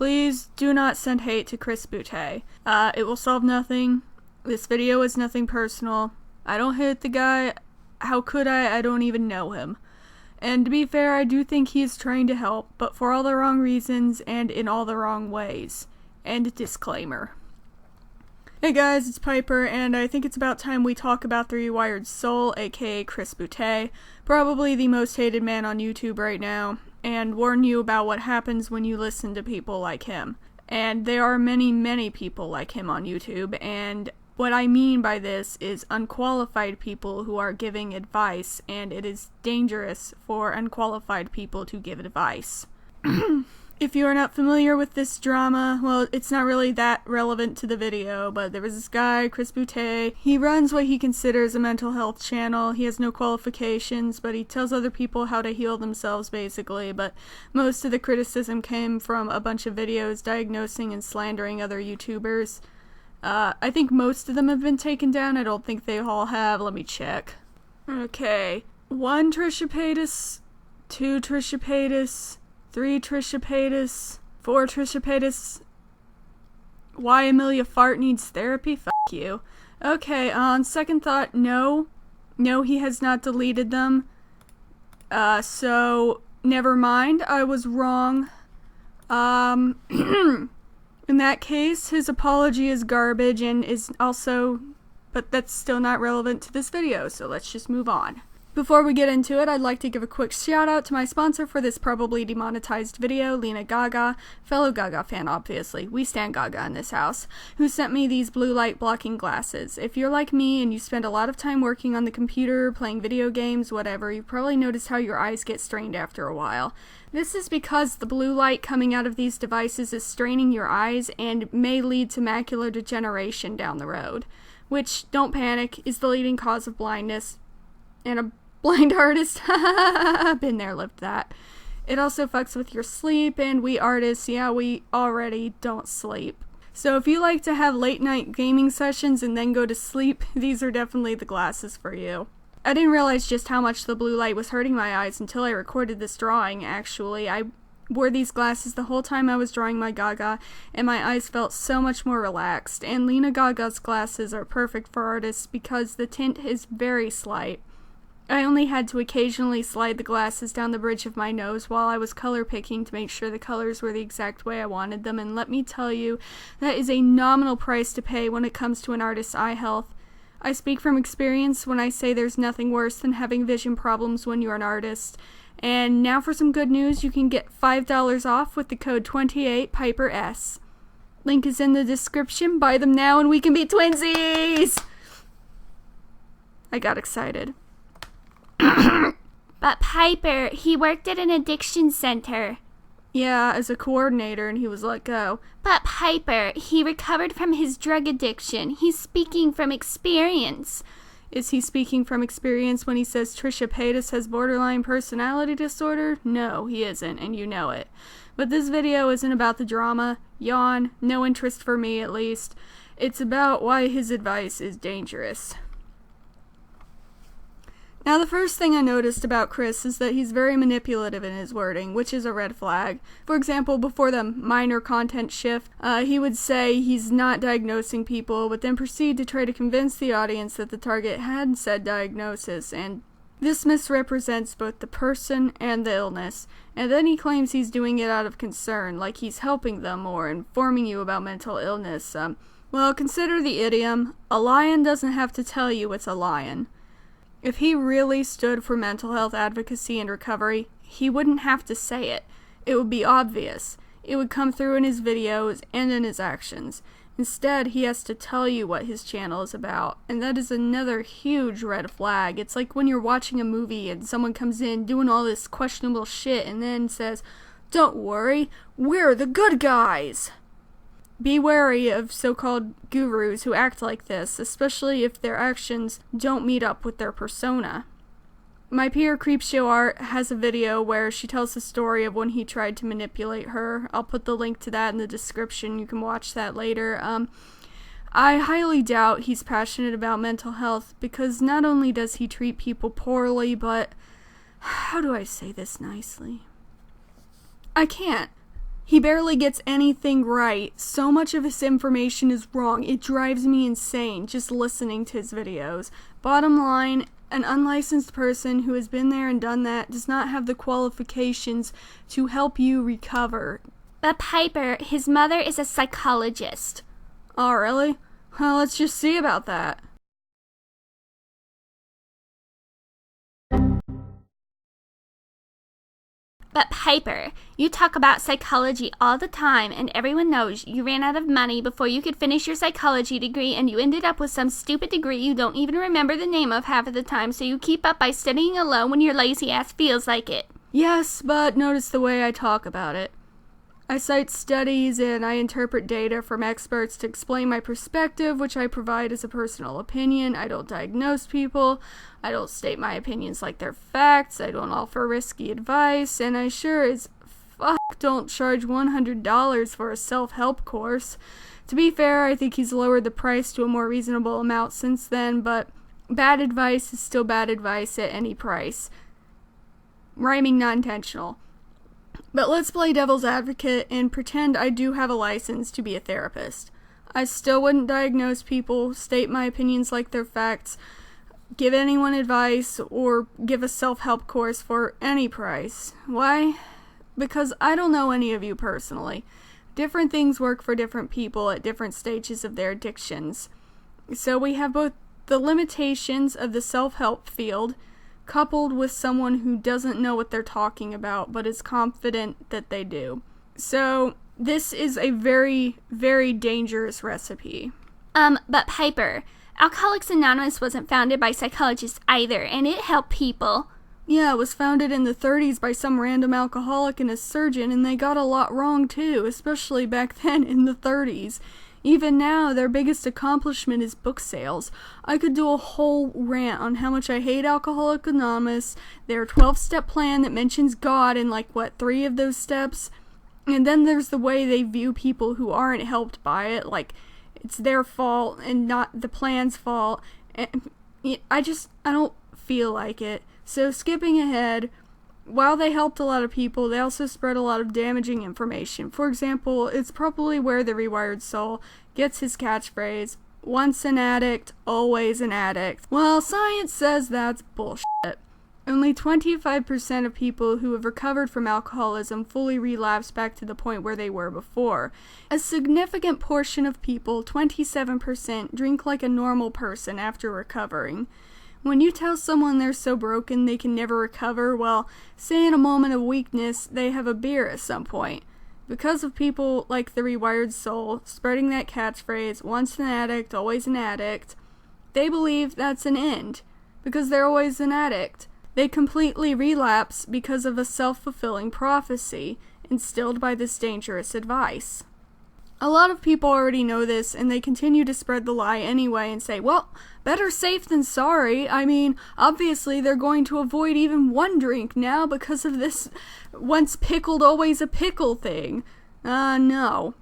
please do not send hate to Chris Boutte. It will solve nothing. This video is nothing personal. I don't hate the guy. How could I? I don't even know him. And to be fair, I do think he is trying to help, but for all the wrong reasons and in all the wrong ways. And disclaimer. Hey guys, it's Piper, and I think it's about time we talk about the Rewired Soul, aka Chris Boutte, probably the most hated man on YouTube right now, and warn you about what happens when you listen to people like him. And there are many, many people like him on YouTube, and what I mean by this is unqualified people who are giving advice, and it is dangerous for unqualified people to give advice. If you are not familiar with this drama, well, it's not really that relevant to the video, but there was this guy, Chris Boutte. He runs what he considers a mental health channel. He has no qualifications, but he tells other people how to heal themselves, basically. But most of the criticism came from a bunch of videos diagnosing and slandering other YouTubers. I think most of them have been taken down. I don't think they all have. Let me check. Okay. 1 Trisha Paytas, 2 Trisha Paytas, 3 Trisha Paytas, 4 Trisha Paytas. Why Amelia Fart needs therapy? Fuck you. Okay, on second thought, no. No, he has not deleted them. So, never mind. I was wrong. In that case, his apology is garbage and is also, but that's still not relevant to this video, so let's just move on. Before we get into it, I'd like to give a quick shout out to my sponsor for this probably demonetized video, Lena Gaga, fellow Gaga fan obviously, we stan Gaga in this house, who sent me these blue light blocking glasses. If you're like me and you spend a lot of time working on the computer, playing video games, whatever, you've probably noticed how your eyes get strained after a while. This is because the blue light coming out of these devices is straining your eyes and may lead to macular degeneration down the road, which, don't panic, is the leading cause of blindness. And a blind artist, been there, lived that. It also fucks with your sleep, and we artists, yeah, we already don't sleep. So if you like to have late night gaming sessions and then go to sleep, these are definitely the glasses for you. I didn't realize just how much the blue light was hurting my eyes until I recorded this drawing, actually. I wore these glasses the whole time I was drawing my Gaga, and my eyes felt so much more relaxed. And Lena Gaga's glasses are perfect for artists because the tint is very slight. I only had to occasionally slide the glasses down the bridge of my nose while I was color picking to make sure the colors were the exact way I wanted them, and let me tell you, that is a nominal price to pay when it comes to an artist's eye health. I speak from experience when I say there's nothing worse than having vision problems when you're an artist. And now for some good news, you can get $5 off with the code 28PiperS. Link is in the description. Buy them now and we can be twinsies! I got excited. But Piper, he worked at an addiction center. Yeah, as a coordinator, and he was let go. But Piper, he recovered from his drug addiction. He's speaking from experience. Is he speaking from experience when he says Trisha Paytas has borderline personality disorder? No, he isn't, and you know it. But this video isn't about the drama. Yawn. No interest for me, at least. It's about why his advice is dangerous. Now, the first thing I noticed about Chris is that he's very manipulative in his wording, which is a red flag. For example, before the minor content shift, he would say he's not diagnosing people, but then proceed to try to convince the audience that the target had said diagnosis, and this misrepresents both the person and the illness, and then he claims he's doing it out of concern, like he's helping them or informing you about mental illness. Well, consider the idiom, a lion doesn't have to tell you it's a lion. If he really stood for mental health advocacy and recovery, he wouldn't have to say it. It would be obvious. It would come through in his videos and in his actions. Instead, he has to tell you what his channel is about, and that is another huge red flag. It's like when you're watching a movie and someone comes in doing all this questionable shit and then says, "Don't worry, we're the good guys." Be wary of so-called gurus who act like this, especially if their actions don't meet up with their persona. My peer Creepshow Art has a video where she tells the story of when he tried to manipulate her. I'll put the link to that in the description. You can watch that later. I highly doubt he's passionate about mental health because not only does he treat people poorly, but how do I say this nicely? I can't. He barely gets anything right. So much of his information is wrong. It drives me insane just listening to his videos. Bottom line, an unlicensed person who has been there and done that does not have the qualifications to help you recover. But Piper, his mother is a psychologist. Oh, really? Well, let's just see about that. But Piper, you talk about psychology all the time, and everyone knows you ran out of money before you could finish your psychology degree, and you ended up with some stupid degree you don't even remember the name of half of the time, so you keep up by studying alone when your lazy ass feels like it. Yes, but notice the way I talk about it. I cite studies and I interpret data from experts to explain my perspective, which I provide as a personal opinion. I don't diagnose people. I don't state my opinions like they're facts. I don't offer risky advice. And I sure as fuck don't charge $100 for a self-help course. To be fair, I think he's lowered the price to a more reasonable amount since then, but bad advice is still bad advice at any price. Rhyming not intentional. But let's play devil's advocate and pretend I do have a license to be a therapist. I still wouldn't diagnose people, state my opinions like they're facts, give anyone advice, or give a self-help course for any price. Why? Because I don't know any of you personally. Different things work for different people at different stages of their addictions. So we have both the limitations of the self-help field, coupled with someone who doesn't know what they're talking about, but is confident that they do. So, this is a very, very dangerous recipe. But Piper, Alcoholics Anonymous wasn't founded by psychologists either, and it helped people. Yeah, it was founded in the 30s by some random alcoholic and a surgeon, and they got a lot wrong too, especially back then in the 30s. Even now, their biggest accomplishment is book sales. I could do a whole rant on how much I hate Alcoholics Anonymous, their 12-step plan that mentions God in 3 of those steps. And then there's the way they view people who aren't helped by it, like it's their fault and not the plan's fault. And I don't feel like it. So skipping ahead, while they helped a lot of people, they also spread a lot of damaging information. For example, it's probably where the Rewired Soul gets his catchphrase, once an addict, always an addict. Well, science says that's bullshit. Only 25% of people who have recovered from alcoholism fully relapse back to the point where they were before. A significant portion of people, 27%, drink like a normal person after recovering. When you tell someone they're so broken they can never recover, well, say in a moment of weakness, they have a beer at some point. Because of people like the Rewired Soul, spreading that catchphrase, once an addict, always an addict, they believe that's an end, because they're always an addict. They completely relapse because of a self-fulfilling prophecy instilled by this dangerous advice. A lot of people already know this, and they continue to spread the lie anyway and say, well, better safe than sorry. I mean, obviously they're going to avoid even one drink now because of this once pickled, always a pickle thing. No.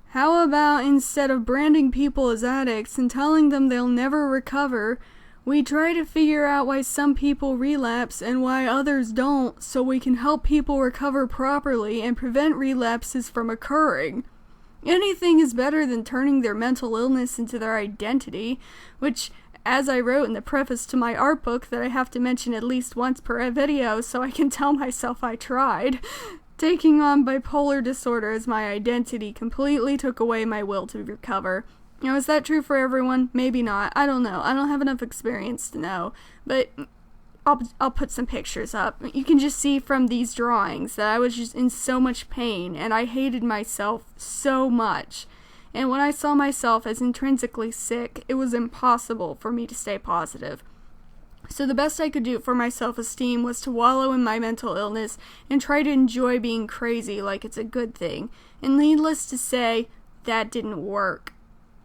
How about instead of branding people as addicts and telling them they'll never recover, we try to figure out why some people relapse and why others don't, so we can help people recover properly and prevent relapses from occurring. Anything is better than turning their mental illness into their identity, which, as I wrote in the preface to my art book that I have to mention at least once per video so I can tell myself I tried, taking on bipolar disorder as my identity completely took away my will to recover. Now, is that true for everyone? Maybe not. I don't know. I don't have enough experience to know, but I'll put some pictures up. You can just see from these drawings that I was just in so much pain, and I hated myself so much. And when I saw myself as intrinsically sick, it was impossible for me to stay positive. So the best I could do for my self-esteem was to wallow in my mental illness and try to enjoy being crazy like it's a good thing. And needless to say, that didn't work.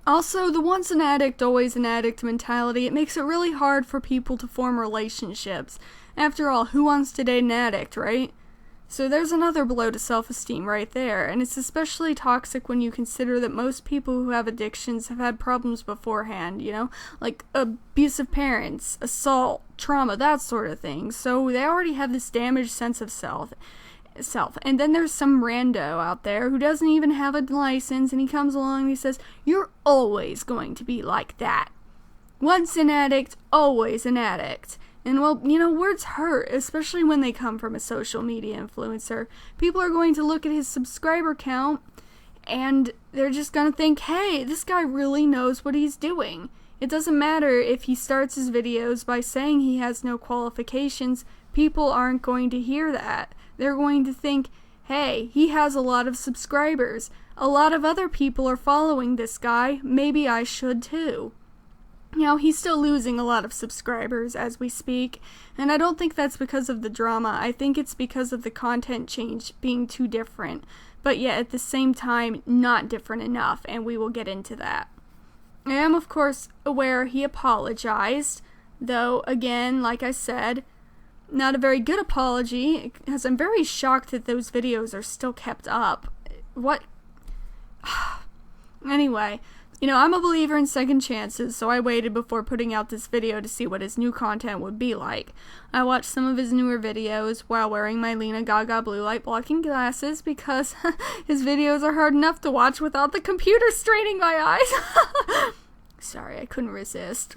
Also, the once an addict, always an addict mentality, it makes it really hard for people to form relationships. After all, who wants to date an addict, right? So there's another blow to self-esteem right there, and it's especially toxic when you consider that most people who have addictions have had problems beforehand, like abusive parents, assault, trauma, that sort of thing. So they already have this damaged sense of self. self. And then there's some rando out there who doesn't even have a license, and he comes along and he says, "You're always going to be like that. Once an addict, always an addict." And well, words hurt, especially when they come from a social media influencer. People are going to look at his subscriber count, and they're just going to think, hey, this guy really knows what he's doing. It doesn't matter if he starts his videos by saying he has no qualifications. People aren't going to hear that. They're going to think, hey, he has a lot of subscribers. A lot of other people are following this guy. Maybe I should too. He's still losing a lot of subscribers as we speak, and I don't think that's because of the drama. I think it's because of the content change being too different, but yet at the same time not different enough, and we will get into that. I am, of course, aware he apologized, though, again, like I said, not a very good apology, because I'm very shocked that those videos are still kept up. What? Anyway, I'm a believer in second chances, so I waited before putting out this video to see what his new content would be like. I watched some of his newer videos while wearing my Lena Gaga blue light blocking glasses because his videos are hard enough to watch without the computer straining my eyes. Sorry, I couldn't resist.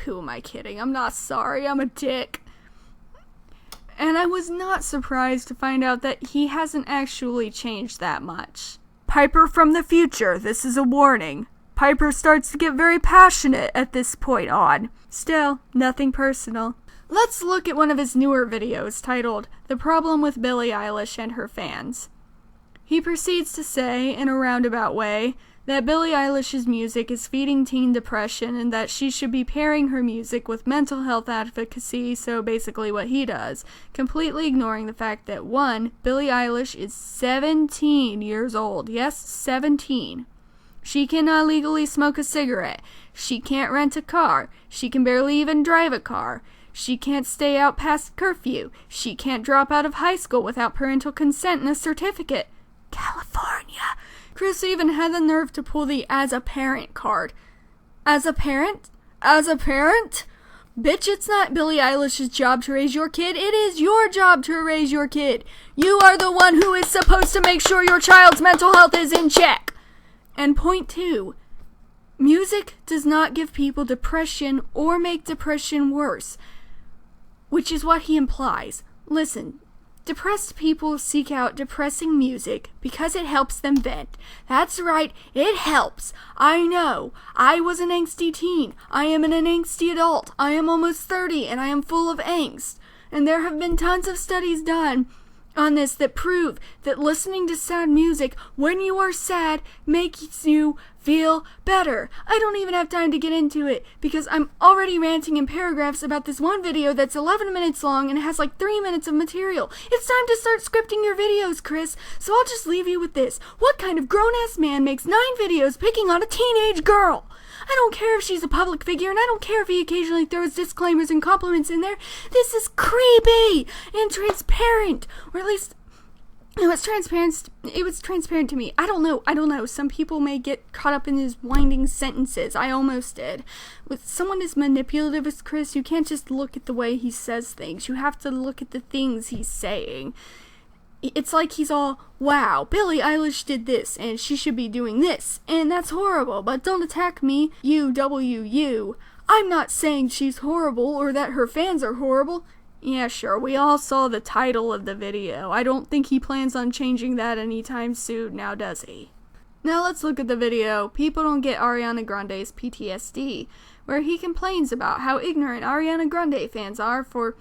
Who am I kidding? I'm not sorry, I'm a dick. And I was not surprised to find out that he hasn't actually changed that much. Piper from the future, this is a warning. Piper starts to get very passionate at this point on. Still, nothing personal. Let's look at one of his newer videos titled, "The Problem with Billie Eilish and Her Fans." He proceeds to say, in a roundabout way, that Billie Eilish's music is feeding teen depression and that she should be pairing her music with mental health advocacy, so basically what he does, completely ignoring the fact that 1, Billie Eilish is 17 years old. Yes, 17. She cannot legally smoke a cigarette. She can't rent a car. She can barely even drive a car. She can't stay out past curfew. She can't drop out of high school without parental consent and a certificate. California. Chris even had the nerve to pull the "as a parent" card. As a parent? As a parent? Bitch, it's not Billie Eilish's job to raise your kid. It is your job to raise your kid. You are the one who is supposed to make sure your child's mental health is in check. And point 2. Music does not give people depression or make depression worse, which is what he implies. Listen. Depressed people seek out depressing music because it helps them vent. That's right, it helps. I know. I was an angsty teen. I am an angsty adult. I am almost 30 and I am full of angst. And there have been tons of studies done on this that prove that listening to sad music when you are sad makes you feel better. I don't even have time to get into it because I'm already ranting in paragraphs about this one video that's 11 minutes long and has like 3 minutes of material. It's time to start scripting your videos, Chris, so I'll just leave you with this. What kind of grown-ass man makes 9 videos picking on a teenage girl? I don't care if she's a public figure, and I don't care if he occasionally throws disclaimers and compliments in there. This is creepy and transparent, or at least it was transparent to me. I don't know. Some people may get caught up in his winding sentences. I almost did. With someone as manipulative as Chris, you can't just look at the way he says things. You have to look at the things he's saying. It's like he's all, wow, Billie Eilish did this, and she should be doing this, and that's horrible, but don't attack me, you. I'm not saying she's horrible or that her fans are horrible. Yeah, sure, we all saw the title of the video. I don't think he plans on changing that anytime soon, now does he? Now let's look at the video, People Don't Get Ariana Grande's PTSD, where he complains about how ignorant Ariana Grande fans are for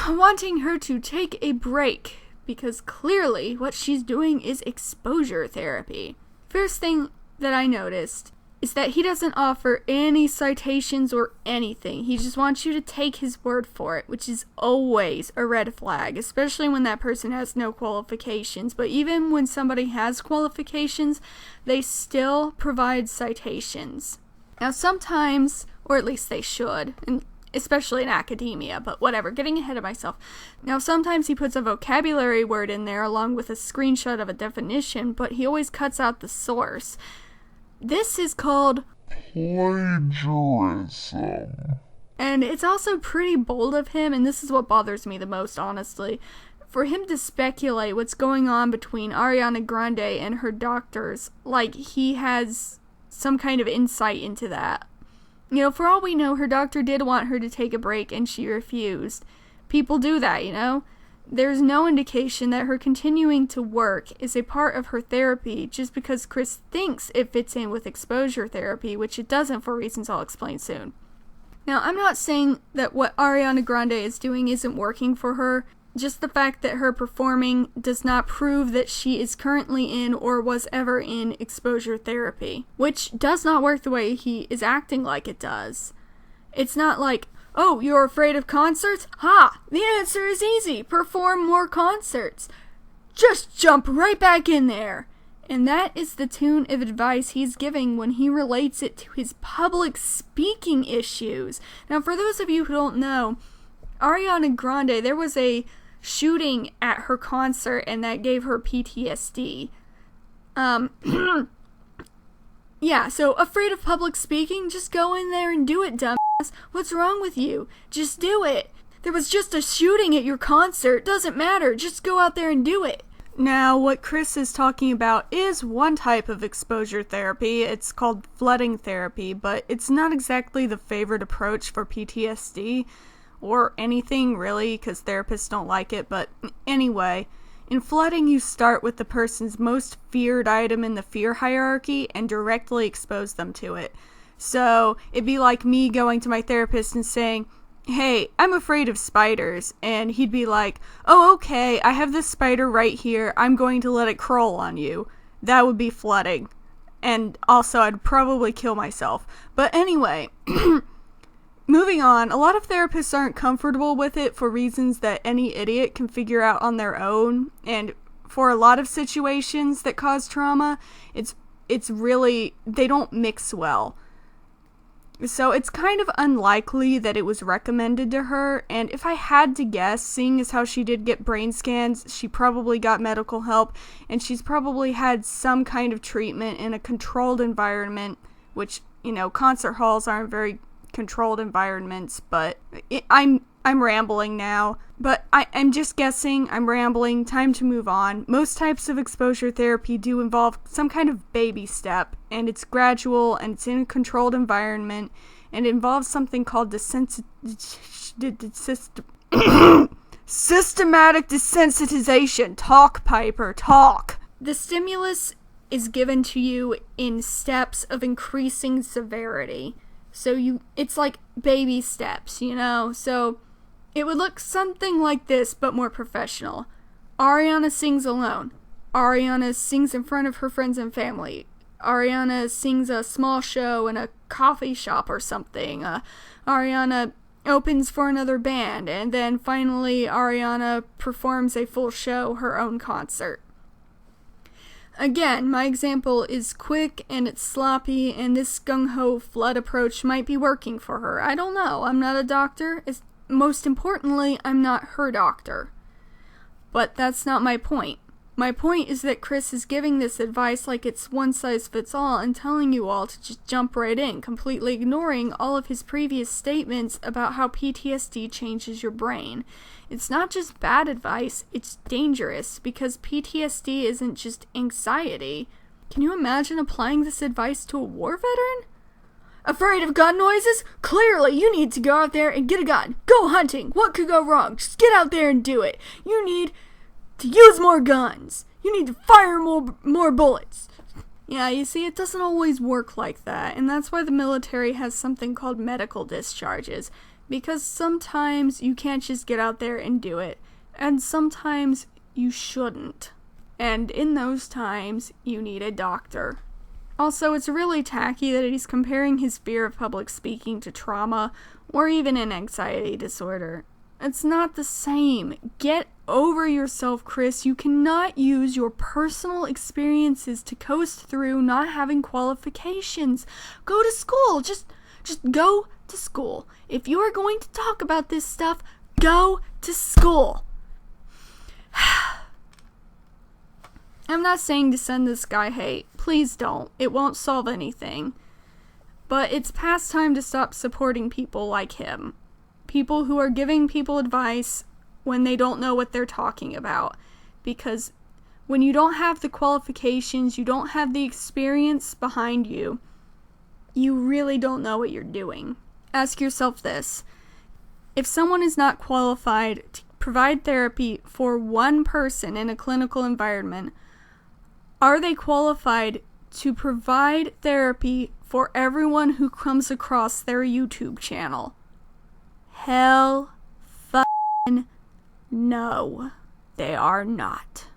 wanting her to take a break, because clearly what she's doing is exposure therapy. First thing that I noticed is that he doesn't offer any citations or anything. He just wants you to take his word for it, which is always a red flag, especially when that person has no qualifications. But even when somebody has qualifications, they still provide citations. Now sometimes, or at least they should, and especially in academia, but whatever, getting ahead of myself. Now, sometimes he puts a vocabulary word in there along with a screenshot of a definition, but he always cuts out the source. This is called plagiarism. And it's also pretty bold of him, and this is what bothers me the most, honestly. for him to speculate what's going on between Ariana Grande and her doctors, like he has some kind of insight into that. You know, for all we know, her doctor did want her to take a break and she refused. People do that, you know? There's no indication that her continuing to work is a part of her therapy just because Chris thinks it fits in with exposure therapy, which it doesn't for reasons I'll explain soon. Now, I'm not saying that what Ariana Grande is doing isn't working for her. Just the fact that her performing does not prove that she is currently in or was ever in exposure therapy, which does not work the way he is acting like it does. It's not like, oh, you're afraid of concerts? Ha! The answer is easy. Perform more concerts. Just jump right back in there. And that is the tune of advice he's giving when he relates it to his public speaking issues. Now, for those of you who don't know, Ariana Grande, there was a shooting at her concert and that gave her PTSD. Yeah, so afraid of public speaking? Just go in there and do it, dumbass. What's wrong with you? Just do it. There was just a shooting at your concert. Doesn't matter. Just go out there and do it. Now, what Chris is talking about is one type of exposure therapy. It's called flooding therapy, but it's not exactly the favorite approach for PTSD or anything really, because therapists don't like it. But anyway, in flooding, you start with the person's most feared item in the fear hierarchy and directly expose them to it. So it'd be like me going to my therapist and saying, hey, I'm afraid of spiders. And he'd be like, oh, okay, I have this spider right here. I'm going to let it crawl on you. That would be flooding. And also, I'd probably kill myself. But anyway, moving on, a lot of therapists aren't comfortable with it for reasons that any idiot can figure out on their own. And for a lot of situations that cause trauma, it's really, they don't mix well. So it's kind of unlikely that it was recommended to her, and if I had to guess, seeing as how she did get brain scans, she probably got medical help, and she's probably had some kind of treatment in a controlled environment, which, you know, concert halls aren't very controlled environments, but I'm rambling now. But I'm just guessing, I'm rambling, time to move on. Most types of exposure therapy do involve some kind of baby step, and it's gradual, and it's in a controlled environment, and it involves something called systematic desensitization. Talk, Piper, talk. The stimulus is given to you in steps of increasing severity. So it's like baby steps, you know? So it would look something like this, but more professional. Ariana sings alone. Ariana sings in front of her friends and family. Ariana sings a small show in a coffee shop or something. Ariana opens for another band. And then finally, Ariana performs a full show, her own concert. Again, my example is quick and it's sloppy, and this gung-ho flood approach might be working for her. I don't know. I'm not a doctor. Most importantly, I'm not her doctor. But that's not my point. My point is that Chris is giving this advice like it's one size fits all and telling you all to just jump right in, completely ignoring all of his previous statements about how PTSD changes your brain. It's not just bad advice, it's dangerous, because PTSD isn't just anxiety. Can you imagine applying this advice to a war veteran? Afraid of gun noises? Clearly, you need to go out there and get a gun. Go hunting. What could go wrong? Just get out there and do it. You need to use more guns. You need to fire more bullets. Yeah, you see, it doesn't always work like that, and that's why the military has something called medical discharges, because sometimes you can't just get out there and do it, and sometimes you shouldn't. And in those times, you need a doctor. Also, it's really tacky that he's comparing his fear of public speaking to trauma, or even an anxiety disorder. It's not the same. Get over yourself, Chris. You cannot use your personal experiences to coast through not having qualifications. Go to school. Just go to school. If you are going to talk about this stuff, go to school. I'm not saying to send this guy hate. Please don't. It won't solve anything. But it's past time to stop supporting people like him. People who are giving people advice when they don't know what they're talking about. Because when you don't have the qualifications, you don't have the experience behind you, you really don't know what you're doing. Ask yourself this. If someone is not qualified to provide therapy for one person in a clinical environment, are they qualified to provide therapy for everyone who comes across their YouTube channel? Hell fucking no. They are not.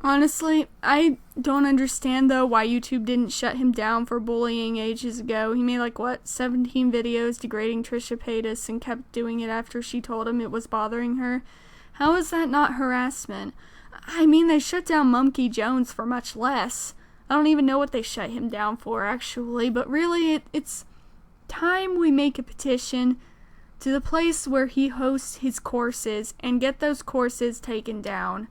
Honestly, I don't understand though why YouTube didn't shut him down for bullying ages ago. He made 17 videos degrading Trisha Paytas and kept doing it after she told him it was bothering her. How is that not harassment? I mean, they shut down Monkey Jones for much less. I don't even know what they shut him down for actually, but really it's time we make a petition to the place where he hosts his courses and get those courses taken down.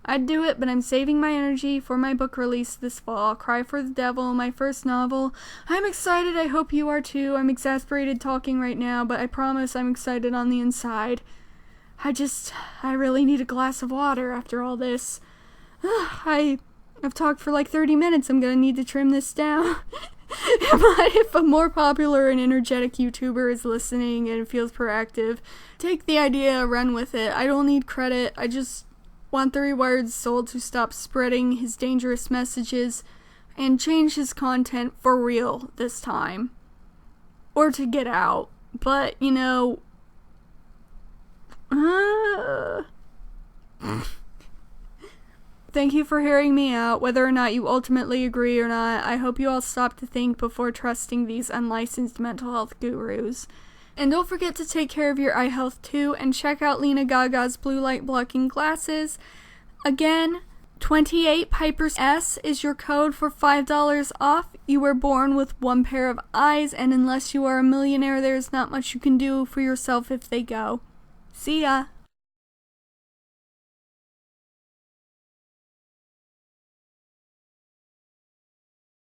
I'd do it, but I'm saving my energy for my book release this fall, Cry for the Devil, my first novel. I'm excited, I hope you are too. I'm exasperated talking right now, but I promise I'm excited on the inside. I really need a glass of water after all this. I've talked for 30 minutes, I'm gonna need to trim this down. But if a more popular and energetic YouTuber is listening and feels proactive, take the idea, run with it. I don't need credit, I just want the Rewired Soul to stop spreading his dangerous messages and change his content for real this time. Or to get out. But, thank you for hearing me out, whether or not you ultimately agree or not. I hope you all stop to think before trusting these unlicensed mental health gurus. And don't forget to take care of your eye health too, and check out Lena Gaga's blue light blocking glasses. Again, 28 Piper's S is your code for $5 off. You were born with one pair of eyes, and unless you are a millionaire, there's not much you can do for yourself if they go. See ya!